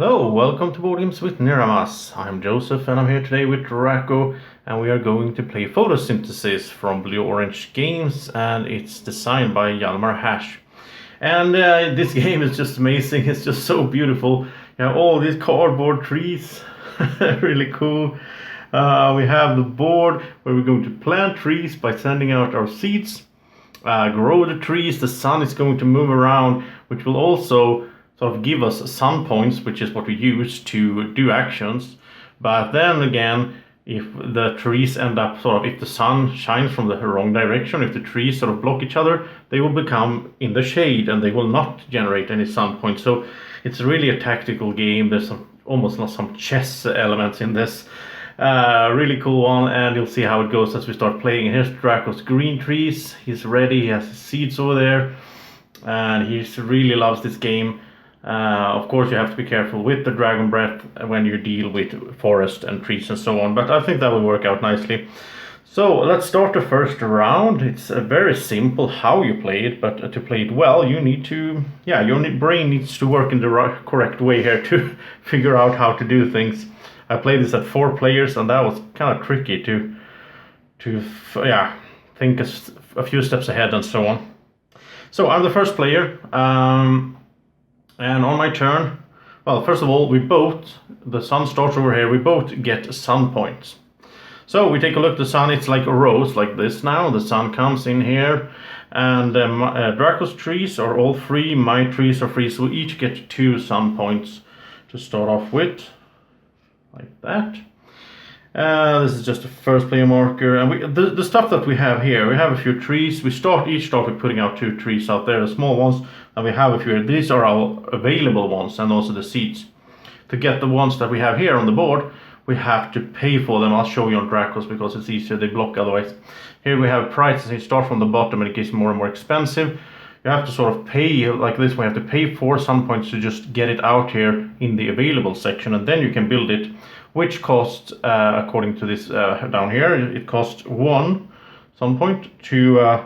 Hello, welcome to Board Games with Niramas. I'm Joseph and I'm here today with Drako, and we are going to play Photosynthesis from BlueOrange Games, and it's designed by Hjalmar Hash. And this game is just amazing, it's just so beautiful. You have all these cardboard trees, really cool. We have the board where we're going to plant trees by sending out our seeds, grow the trees. The sun is going to move around, which will also sort of give us sun points, which is what we use to do actions. But then again, if the trees end up if the sun shines from the wrong direction, if the trees sort of block each other, they will become in the shade and they will not generate any sun points. So it's really a tactical game. There's almost some chess elements in this. Really cool one, and you'll see how it goes as we start playing. And here's Draco's green trees. He's ready, he has his seeds over there, and he really loves this game. Of course, you have to be careful with the Dragon Breath when you deal with forest and trees and so on, but I think that will work out nicely. So let's start the first round. It's very simple how you play it, but to play it well, you need to, your brain needs to work in the correct way here to figure out how to do things. I played this at 4 players, and that was kind of tricky to think a few steps ahead and so on. So I'm the first player. And on my turn, well, first of all, the sun starts over here, we both get sun points. So we take a look at the sun, it's like a rose like this now. The sun comes in here, and Draco's trees are all free, my trees are free, so we each get 2 sun points to start off with, like that. This is just a first player marker, and the stuff that we have here, we have a few trees. We each start with putting out 2 trees out there, the small ones, and we have a few. These are our available ones, and also the seeds. To get the ones that we have here on the board, we have to pay for them. I'll show you on Draco's because it's easier, they block otherwise. Here we have prices, you start from the bottom and it gets more and more expensive. You have to sort of pay, like this, we have to pay 4 sun points to just get it out here in the available section, and then you can build it, which costs, according to this down here, it costs 1 sun point to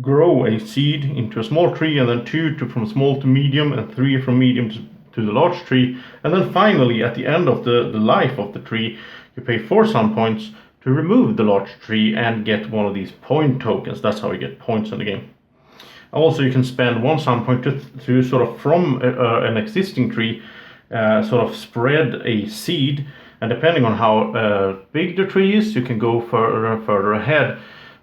grow a seed into a small tree, and then 2 from small to medium, and 3 from medium to the large tree. And then finally, at the end of the life of the tree, you pay 4 sun points to remove the large tree and get one of these point tokens. That's how you get points in the game. Also, you can spend 1 sun point to sort of from an existing tree sort of spread a seed, and depending on how big the tree is, you can go further ahead,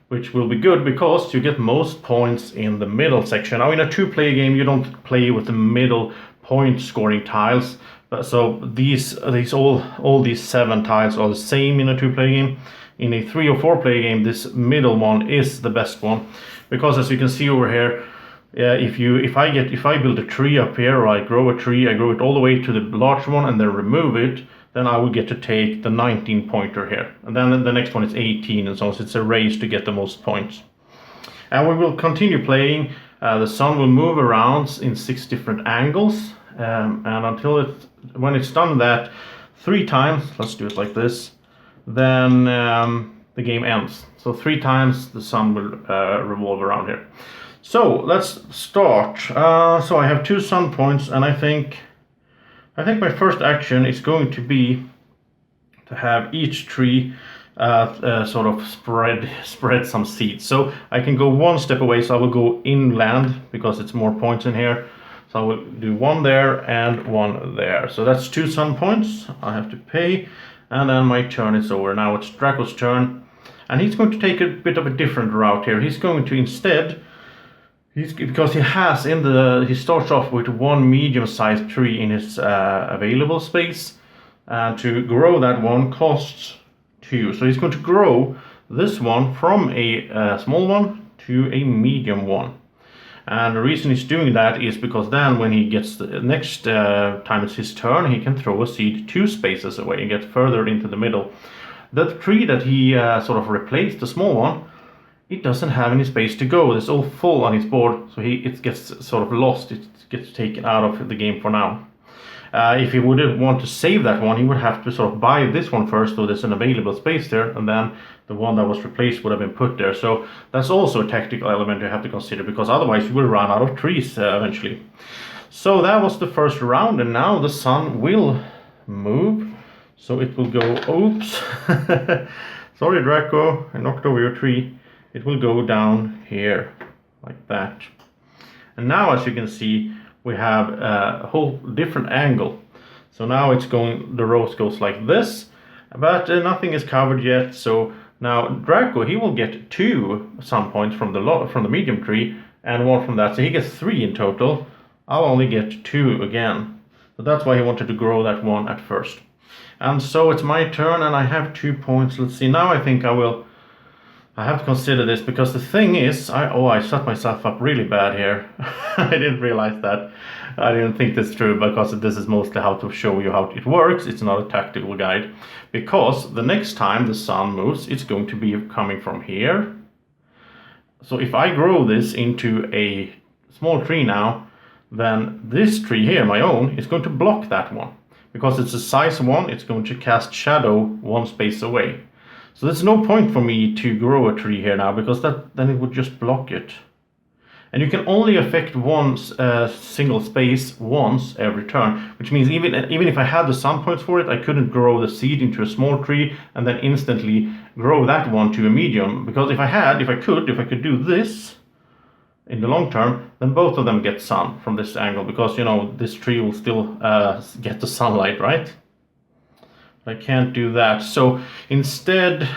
which will be good because you get most points in the middle section. Now, in a 2-player game, you don't play with the middle point scoring tiles, so all these 7 tiles are the same in a 2-player game. In a 3 or 4-player game, this middle one is the best one, because as you can see over here, if I build a tree up here, or I grow a tree, I grow it all the way to the large one and then remove it, then I will get to take the 19 pointer here, and then the next one is 18, and so on. So it's a race to get the most points. And we will continue playing. The sun will move around in 6 different angles, and when it's done that 3 times, let's do it like this, then the game ends. So 3 times the sun will revolve around here. So let's start. So I have 2 sun points, and I think my first action is going to be to have each tree sort of spread some seeds. So I can go 1 step away, so I will go inland because it's more points in here. So I will do 1 there and 1 there. So that's 2 sun points I have to pay, and then my turn is over. Now it's Draco's turn, and he's going to take a bit of a different route here. He's going to instead, because he starts off with 1 medium-sized tree in his available space, and to grow that one costs 2. So he's going to grow this one from a small one to a medium one. And the reason he's doing that is because then when he gets the next time it's his turn, he can throw a seed 2 spaces away and get further into the middle. That tree that he sort of replaced, the small one, it doesn't have any space to go. It's all full on his board, so it gets sort of lost. It gets taken out of the game for now. If he would want to save that one, he would have to sort of buy this one first, so there's an available space there, and then the one that was replaced would have been put there. So that's also a tactical element you have to consider, because otherwise you will run out of trees eventually. So that was the first round, and now the sun will move. So it will go, oops, sorry Draco, I knocked over your tree. It will go down here, like that. And now, as you can see, we have a whole different angle. So now it's going, the rose goes like this, but nothing is covered yet. So now Draco, he will get 2 sun points from the medium tree and 1 from that. So he gets 3 in total. I'll only get 2 again. So that's why he wanted to grow that one at first. And so it's my turn, and I have 2 points. Let's see, now I think I have to consider this, because the thing is, I set myself up really bad here. I didn't realize that. I didn't think this through, because this is mostly how to show you how it works. It's not a tactical guide. Because the next time the sun moves, it's going to be coming from here. So if I grow this into a small tree now, then this tree here, my own, is going to block that one. Because it's a size 1, it's going to cast shadow 1 space away. So there's no point for me to grow a tree here now, because then it would just block it. And you can only affect one single space once every turn, which means even if I had the sun points for it, I couldn't grow the seed into a small tree and then instantly grow that one to a medium. Because if I could do this in the long term, then both of them get sun from this angle, because, you know, this tree will still get the sunlight, right? I can't do that. So instead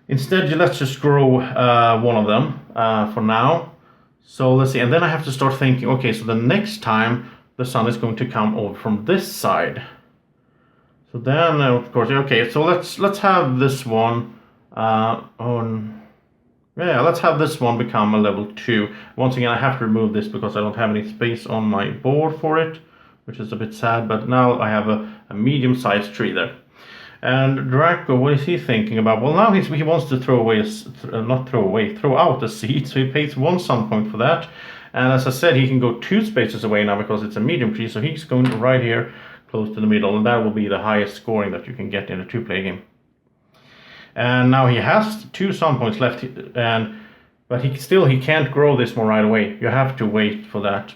let's just grow one of them for now. So let's see, and then I have to start thinking, okay, so the next time the sun is going to come over from this side. So then, of course, okay, so let's have this one let's have this one become a level 2. Once again, I have to remove this because I don't have any space on my board for it, which is a bit sad, but now I have a medium-sized tree there. And Draco, what is he thinking about? Well, now he wants to throw out a seed, so he pays 1 sun point for that. And as I said, he can go 2 spaces away now because it's a medium tree, so he's going right here, close to the middle, and that will be the highest scoring that you can get in a 2-player game. And now he has 2 sun points left, but he can't grow this one right away. You have to wait for that.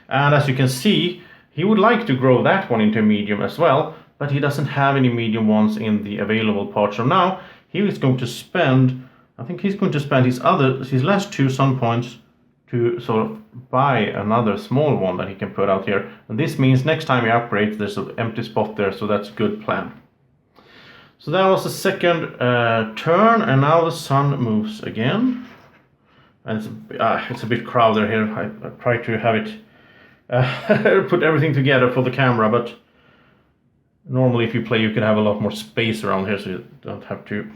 And as you can see, he would like to grow that one into a medium as well, but he doesn't have any medium ones in the available part. So now he is going to spend, I think he's going to spend his last 2 sun points to sort of buy another small one that he can put out here. And this means next time he upgrades, there's an empty spot there, so that's a good plan. So that was the second turn, and now the sun moves again. And it's a bit crowded here. I try to have it put everything together for the camera, but normally if you play you can have a lot more space around here, so you don't have to,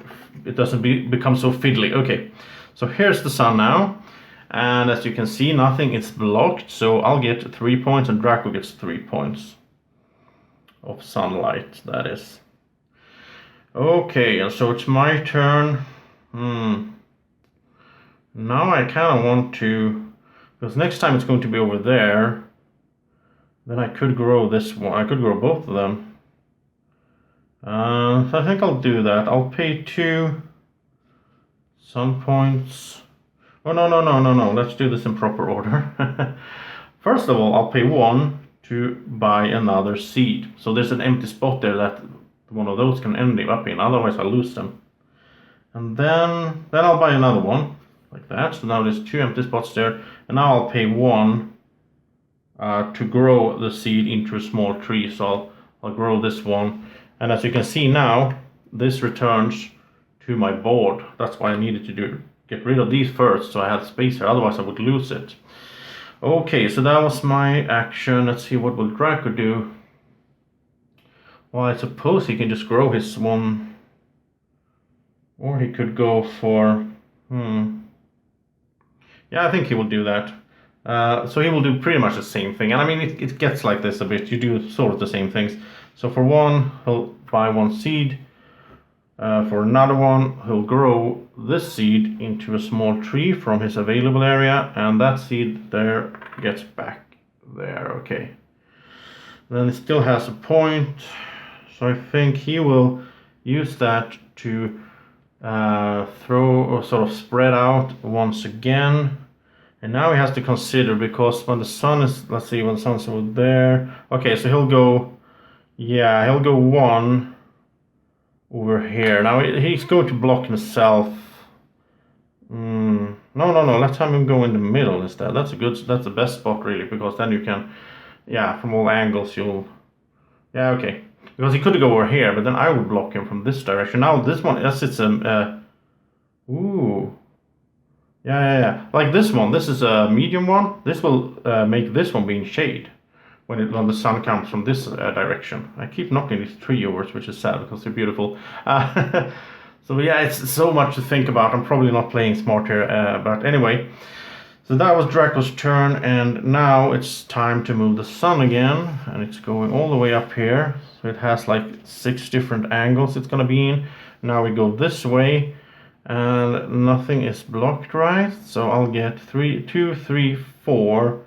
it doesn't become so fiddly. Okay, so here's the sun now, and as you can see, nothing is blocked, so I'll get 3 points and Draco gets 3 points of sunlight, that is. Okay, and so it's my turn. Now I kind of want to, because next time it's going to be over there, then I could grow this one. I could grow both of them. So I think I'll do that. I'll pay 2 sun points. Oh, no. Let's do this in proper order. First of all, I'll pay 1 to buy another seed. So there's an empty spot there that one of those can end up in, otherwise I'll lose them. And then I'll buy another one, like that. So now there's 2 empty spots there, and now I'll pay 1 to grow the seed into a small tree. So I'll grow this one, and as you can see now, this returns to my board. That's why I needed to get rid of these first, so I had space here, otherwise I would lose it. Okay, so that was my action. Let's see, what will Draco do? Well, I suppose he can just grow his one, or he could go for, yeah, I think he will do that. So he will do pretty much the same thing, and I mean, it gets like this a bit, you do sort of the same things. So for 1, he'll buy 1 seed, for another one, he'll grow this seed into a small tree from his available area, and that seed there gets back there, okay. Then it still has a point. So I think he will use that to throw or sort of spread out once again. And now he has to consider, because when the sun is, let's see, when the sun's over there. Okay, so he'll go, yeah, he'll go 1 over here. Now he's going to block himself. No, let's have him go in the middle instead. That's the best spot really, because then you can, yeah, from all angles you'll, yeah, okay. Because he could go over here, but then I would block him from this direction. Now this one, yes, it's ooh. Yeah. Like this one, this is a medium one. This will make this one be in shade when the sun comes from this direction. I keep knocking these tree overs, which is sad because they're beautiful. So yeah, it's so much to think about. I'm probably not playing smart here, but anyway. So that was Draco's turn, and now it's time to move the sun again, and it's going all the way up here. So it has like 6 different angles it's gonna be in. Now we go this way, and nothing is blocked, right? So I'll get 2, 3, 4,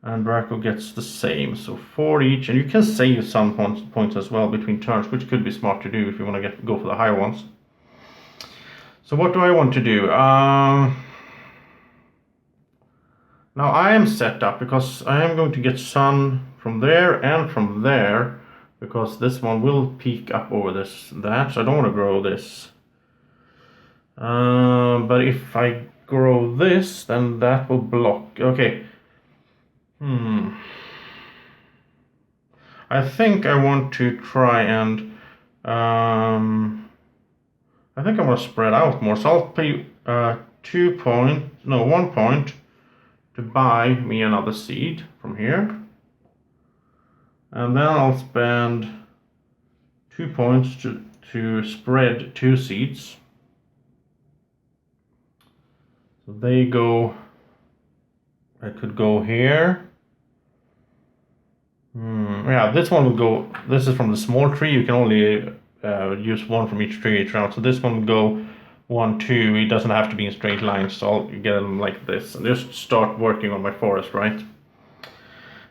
and Draco gets the same. So 4 each, and you can save some points as well between turns, which could be smart to do if you want to go for the higher ones. So what do I want to do? Now I am set up because I am going to get sun from there and from there, because this one will peak up over that, so I don't want to grow this. But if I grow this, then that will block. Okay. I think I want to try and I think I want to spread out more. So I'll pay 1 point to buy me another seed from here. And then I'll spend 2 points to spread 2 seeds. So they go, I could go here. Yeah, this one will go, this is from the small tree. You can only use 1 from each tree each round. So this one will go 1, 2. It doesn't have to be in straight lines, so I'll get them like this and just start working on my forest, right?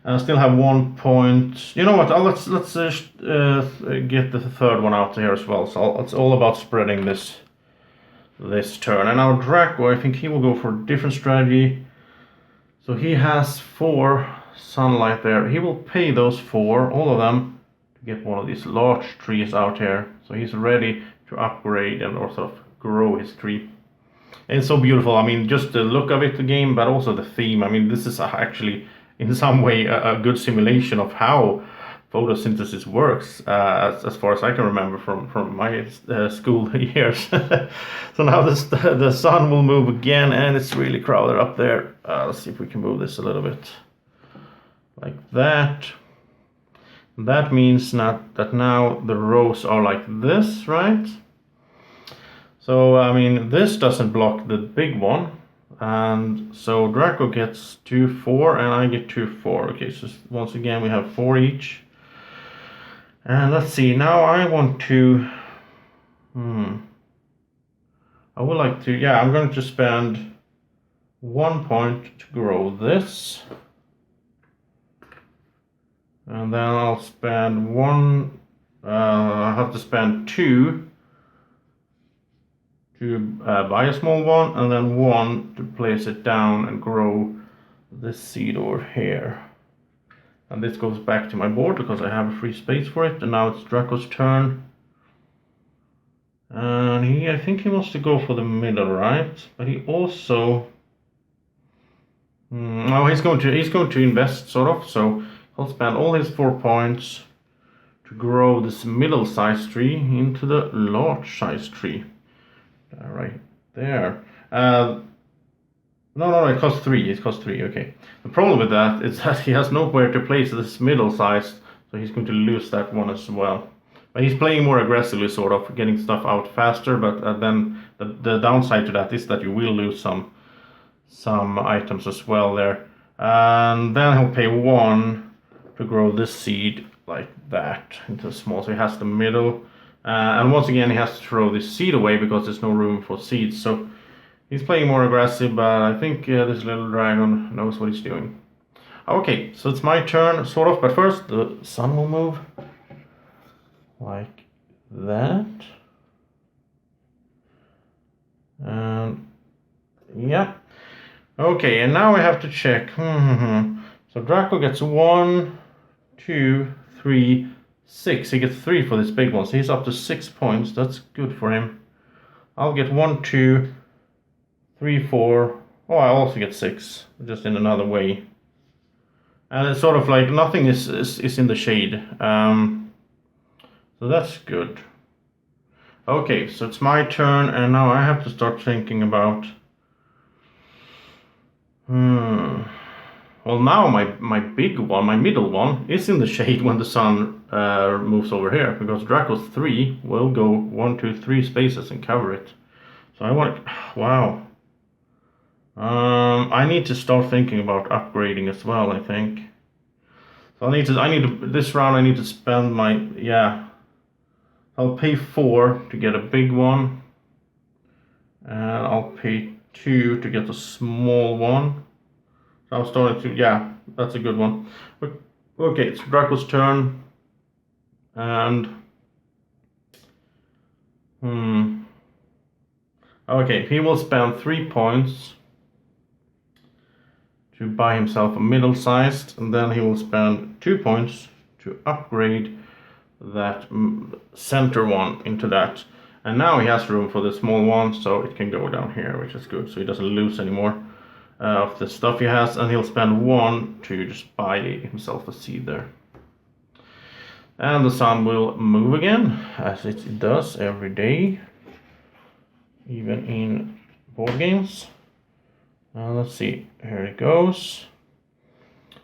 And I still have 1 point. You know what? Let's get the third one out here as well. So it's all about spreading this turn. And now Draco, I think he will go for a different strategy. So he has 4 sunlight there. He will pay those 4, all of them, to get one of these large trees out here. So he's ready to upgrade and or sort of grow his tree. And it's so beautiful. I mean, just the look of it, the game, but also the theme. I mean, this is actually in some way a good simulation of how photosynthesis works, as far as I can remember from my school years. So now the sun will move again, and it's really crowded up there. Let's see if we can move this a little bit like that. That means that now the rows are like this, right? So I mean, this doesn't block the big one, and so Draco gets 2, 4, and I get 2, 4. Okay, so once again we have 4 each. And let's see, now I want to, I would like to, yeah, I'm going to spend 1 point to grow this. And then I'll spend 1, I have to spend 2 to buy a small one, and then 1 to place it down and grow this seed over here. And this goes back to my board because I have a free space for it. And now it's Draco's turn. And I think he wants to go for the middle, right? But he also, oh, he's going to invest sort of. So he'll spend all his 4 points to grow this middle-sized tree into the large-sized tree. Right there. No, it costs 3. It costs 3, okay. The problem with that is that he has nowhere to place this middle size, so he's going to lose that one as well. But he's playing more aggressively, sort of, getting stuff out faster, but then the downside to that is that you will lose some items as well there. And then he'll pay 1 to grow this seed like that into small, so he has the middle. And once again, he has to throw this seed away because there's no room for seeds. So he's playing more aggressive, but I think this little dragon knows what he's doing. Okay, so it's my turn, sort of, but first the sun will move like that. And yeah, Okay, and now we have to check. So Drako gets 1, 2, 3, 6. He gets 3 for this big one, so he's up to 6 points. That's good for him. I'll get 1, 2, 3, 4. Oh, I also get 6, just in another way. And it's sort of like nothing is in the shade. So that's good. Okay, so it's my turn, and now I have to start thinking about... Well, now my big one, my middle one, is in the shade when the sun moves over here, because Draco's 3 will go 1, 2, 3 spaces and cover it. So I want... Wow. I need to start thinking about upgrading as well, I think. So this round I need to spend my... Yeah. I'll pay 4 to get a big one. And I'll pay 2 to get a small one. So I'm starting to... Yeah, that's a good one. Okay, it's Draco's turn. And... Okay, he will spend 3 points to buy himself a middle-sized, and then he will spend 2 points to upgrade that center one into that. And now he has room for the small one, so it can go down here, which is good, so he doesn't lose any more of the stuff he has, and he'll spend 1 to just buy himself a seed there. And the sun will move again, as it does every day, even in board games. Let's see, here it goes.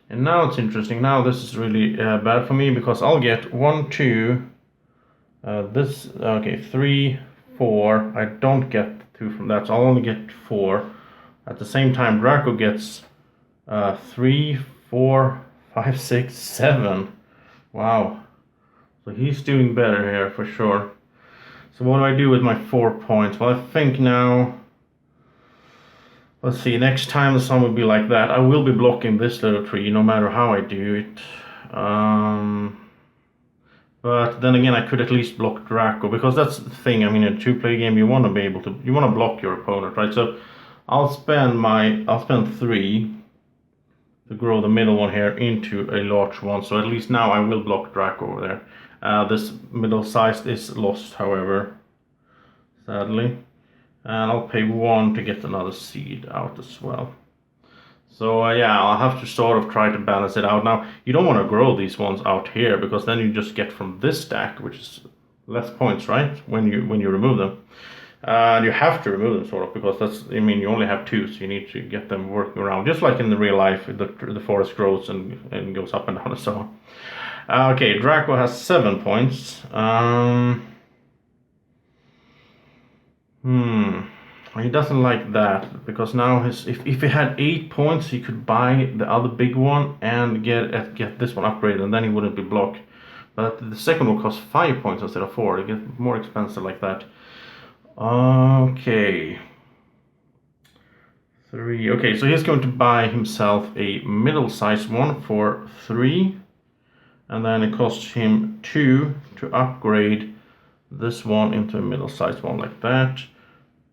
And now it's interesting. Now this is really bad for me, because I'll get 1, 2, 3, 4. I don't get 2 from that, so I'll only get 4. At the same time, Drako gets 3, 4, 5, 6, 7. Wow. So he's doing better here for sure. So what do I do with my 4 points? Well, I think now... Let's see, next time the sun will be like that, I will be blocking this little tree no matter how I do it. But then again, I could at least block Drako, because that's the thing. I mean, in a 2-player game, you want to be able to... You want to block your opponent, right? So I'll spend 3 to grow the middle one here into a large one. So at least now I will block Drako over there. This middle size is lost, however, sadly. And I'll pay 1 to get another seed out as well. So yeah, I'll have to sort of try to balance it out. Now, you don't want to grow these ones out here, because then you just get from this stack, which is less points, right? When you remove them. You have to remove them, sort of, because that's... I mean, you only have 2, so you need to get them working around. Just like in the real life, the forest grows and goes up and down and so on. Okay, Drako has 7 points. He doesn't like that, because now if he had 8 points, he could buy the other big one and get this one upgraded, and then he wouldn't be blocked. But the second one costs 5 points instead of 4. It gets more expensive like that. Okay. 3. Okay, so he's going to buy himself a middle-sized one for 3, and then it costs him 2 to upgrade this one into a middle-sized one like that.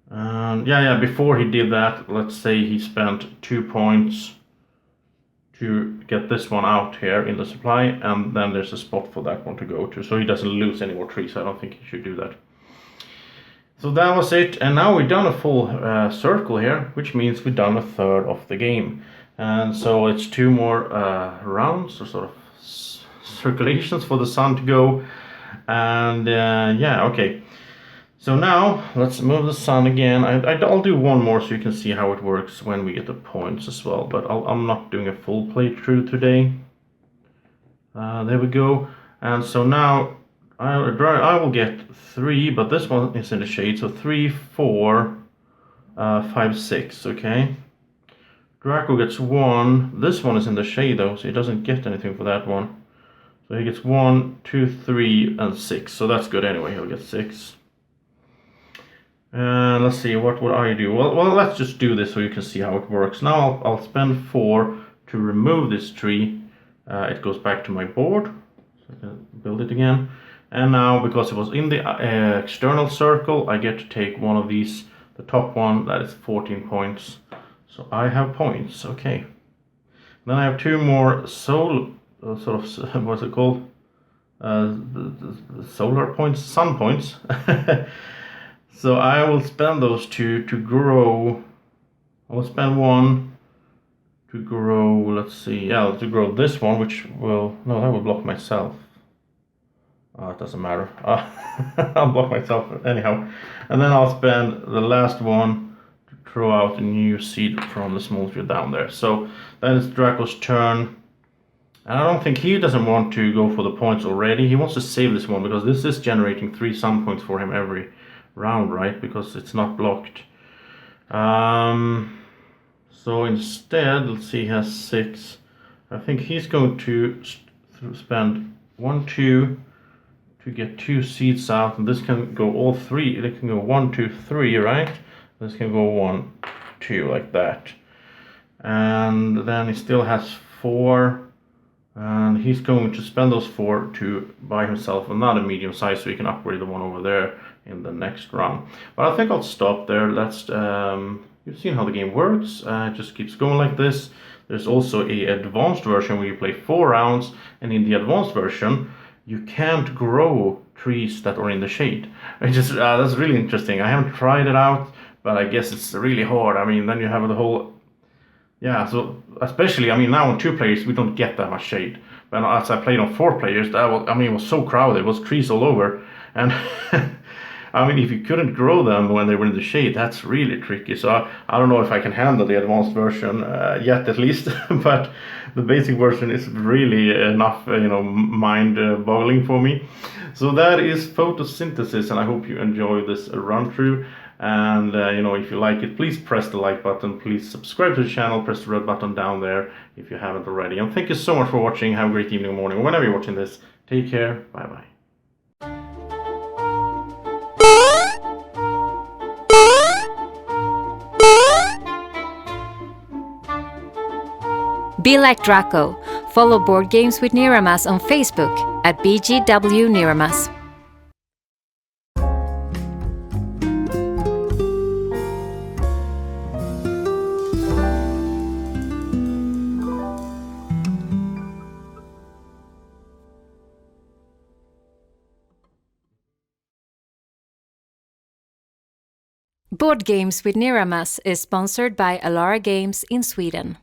And yeah, before he did that, let's say he spent 2 points to get this one out here in the supply, and then there's a spot for that one to go to, so he doesn't lose any more trees. I don't think he should do that. So that was it, and now we've done a full circle here, which means we've done a third of the game. And so it's 2 more rounds, or sort of circulations for the sun to go. And yeah, okay. So now, let's move the sun again. I'll do 1 more so you can see how it works when we get the points as well. But I'm not doing a full playthrough today. There we go. And so now, I will get 3, but this one is in the shade. So 3, 4, 5, 6, okay? Drako gets 1. This one is in the shade though, so he doesn't get anything for that one. So he gets 1, 2, 3, and 6. So that's good anyway, he'll get 6. Let's see, what would I do? Well, let's just do this so you can see how it works. Now I'll spend 4 to remove this tree. It goes back to my board, so I can build it again. And now, because it was in the external circle, I get to take one of these, the top one, that is 14 points. So I have points, okay. Then I have 2 more soul, sort of, what's it called? The solar points, sun points. So I will spend those 2 to grow. I will spend 1 to grow, let's see, yeah, to grow this one, which will, no, that will block myself. It doesn't matter. I'll block myself anyhow. And then I'll spend the last one to throw out a new seed from the small field down there. So then it's Draco's turn. And I don't think he doesn't want to go for the points already. He wants to save this one because this is generating 3 sun points for him every round, right? Because it's not blocked. So instead, let's see, he has 6. I think he's going to spend 1, 2 to get 2 seeds out, and this can go all 3. It can go 1, 2, 3, right? This can go 1, 2 like that. And then he still has 4. And he's going to spend those 4 to buy himself another medium size so he can upgrade the one over there in the next round. But I think I'll stop there. Let's you've seen how the game works. It just keeps going like this. There's also a advanced version where you play 4 rounds, and in the advanced version you can't grow trees that are in the shade. Which is that's really interesting. I haven't tried it out, but I guess it's really hard. I mean, then you have the whole. Yeah, so especially, I mean, now on 2 players we don't get that much shade. But as I played on 4 players, that was, I mean, it was so crowded. It was trees all over, and I mean, if you couldn't grow them when they were in the shade, that's really tricky. So I don't know if I can handle the advanced version yet, at least. But the basic version is really enough, mind-boggling for me. So that is Photosynthesis, and I hope you enjoy this run through. And if you like it, please press the like button, please subscribe to the channel, press the red button down there if you haven't already. And thank you so much for watching. Have a great evening or morning, or whenever you're watching this. Take care. Bye bye. Be like Drako. Follow Board Games with Niramas on Facebook at BGW Niramas. Board Games with Niramas is sponsored by Alara Games in Sweden.